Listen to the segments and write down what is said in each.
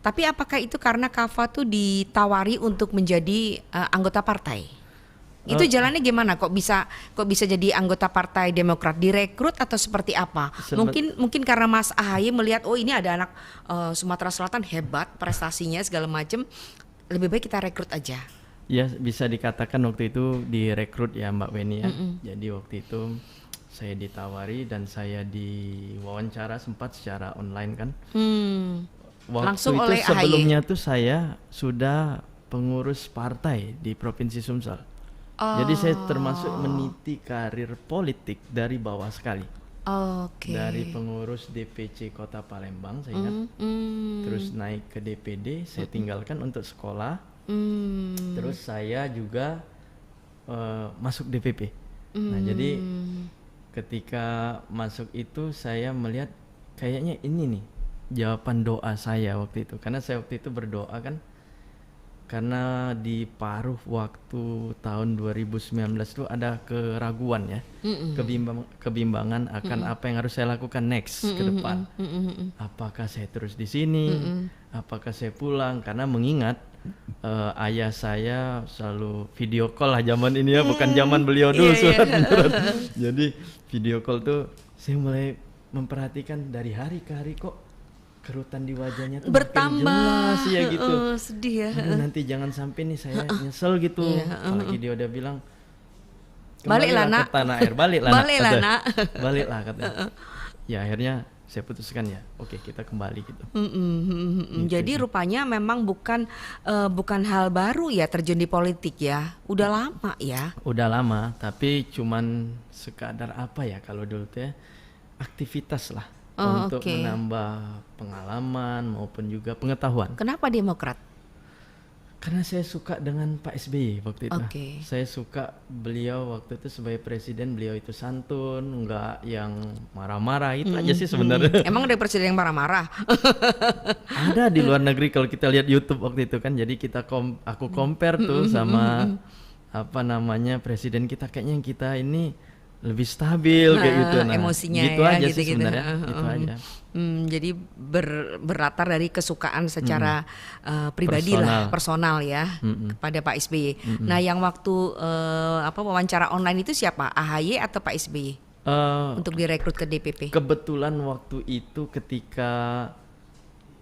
Tapi apakah itu karena Kava tuh ditawari untuk menjadi anggota partai? Itu jalannya gimana? Kok bisa jadi anggota Partai Demokrat? Direkrut atau seperti apa? Mungkin karena Mas AHY melihat ini ada anak Sumatera Selatan hebat prestasinya segala macam, lebih baik kita rekrut aja. Ya bisa dikatakan waktu itu direkrut ya Mbak Weni ya. Jadi waktu itu saya ditawari dan saya diwawancara sempat secara online kan. Waktu Langsung itu oleh sebelumnya tuh saya sudah pengurus partai di Provinsi Sumsel. Jadi saya termasuk meniti karir politik dari bawah sekali. Dari pengurus DPC Kota Palembang saya ingat. Terus naik ke DPD, saya tinggalkan untuk sekolah. Terus saya juga masuk DPP. Nah jadi ketika masuk itu saya melihat kayaknya ini nih jawaban doa saya waktu itu. Karena saya waktu itu berdoa kan, karena di paruh waktu tahun 2019 itu ada keraguan ya, kebimbangan akan apa yang harus saya lakukan next ke depan. Apakah saya terus di sini, apakah saya pulang, karena mengingat ayah saya selalu video call lah zaman ini ya, bukan zaman beliau dulu surat. Jadi video call tuh saya mulai memperhatikan dari hari ke hari kok kerutan di wajahnya tuh bertambah jelas ya gitu. Sedih ya. Aduh, nanti jangan sampai nih saya nyesel gitu. Apalagi dia udah bilang baliklah nak ke tanah air, baliklah nak. Baliklah katanya. Ya akhirnya saya putuskan ya, oke kita kembali gitu. Jadi rupanya memang bukan hal baru ya terjun di politik ya. Udah lama ya. Udah lama, tapi cuman sekadar apa ya kalau dulu tuh ya, aktivitas lah. Untuk menambah pengalaman maupun juga pengetahuan. Kenapa Demokrat? Karena saya suka dengan Pak SBY waktu itu. Saya suka beliau waktu itu sebagai presiden, beliau itu santun, nggak yang marah-marah, itu aja sih sebenarnya. Emang ada presiden yang marah-marah? Ada di luar negeri kalau kita lihat YouTube waktu itu kan. Jadi aku compare tuh sama apa namanya presiden kita, kayaknya yang kita ini lebih stabil kayak gitu. Nah, emosinya gitu ya, aja gitu, sih sebenarnya. Gitu aja. Jadi berlatar dari kesukaan secara pribadi personal ya kepada Pak SBY. Nah, yang waktu wawancara online itu siapa? AHY atau Pak SBY? Untuk direkrut ke DPP. Kebetulan waktu itu ketika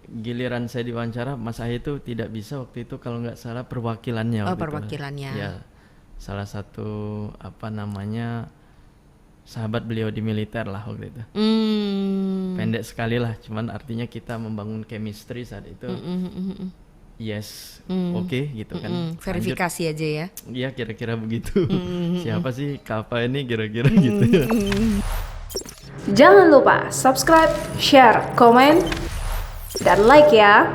giliran saya diwawancara, Mas AHY itu tidak bisa waktu itu kalau nggak salah perwakilannya. Perwakilannya. Ya, salah satu sahabat beliau di militer lah waktu itu. Pendek sekali lah, cuman artinya kita membangun chemistry saat itu. Yes, oke gitu kan. Verifikasi aja ya. Iya kira-kira begitu. Siapa sih Kava ini kira-kira gitu. Jangan lupa subscribe, share, komen, dan like ya.